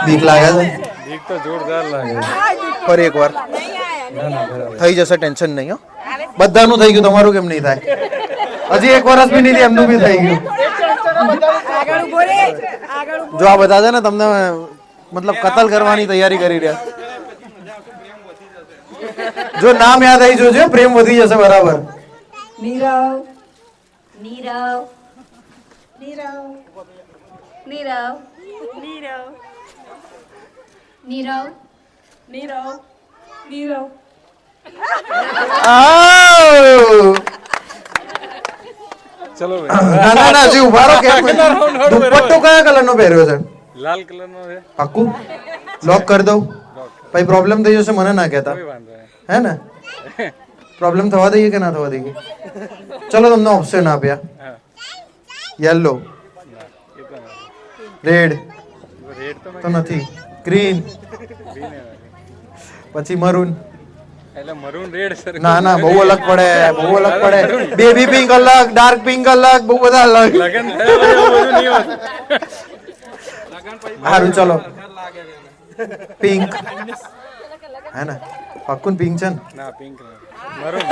બીક લાગે છે? બીક તો જોરદાર લાગે. ફરી એકવાર થઈ જશે, ટેન્શન નહીં હો. બધાનું થઈ ગયું, તમારું કેમ નહીં થાય? હજી 1 વર્ષ બી નહીં, એમનું બી થઈ ગયું. જો આ બધા છે ને તમને મતલબ કતલ કરવાની તૈયારી કરી રહ્યા. જો નામ યાદ આવી જોજો, પ્રેમ વધી જશે. બરાબર. નીરવ નીરવ નીરવ નીરવ નીરવ નીરવ નીરવ નીરવ ચલો ના ના ના, હજી ઉભા રહો. દુપટ્ટો કયા કલરનો પહેર્યો છે? લાલ કલરનો છે. પાક્કું લોક કરી દઉં? પછી પ્રોબ્લેમ થઈ જશે, મને ના કહેતા. હે ને? પ્રોબ્લેમ થવા દઈએ કે ના થવા દઈએ? ચલો, તમને ઓપ્શન આપ્યા. યલો, રેડ તો નથી, ગ્રીન, પછી મરૂન. એટલે મરૂન રેડ સર. ના ના, બહુ અલગ પડે, બહુ અલગ પડે. બેબી પિંક અલગ, ડાર્ક પિંક અલગ, બહુ બધા અલગ. લગન બધું નહીં હોત. સારું, ચલો પિંક. હે ને? પાક્કું પિંક છે ને? ના, પિંક મરૂન.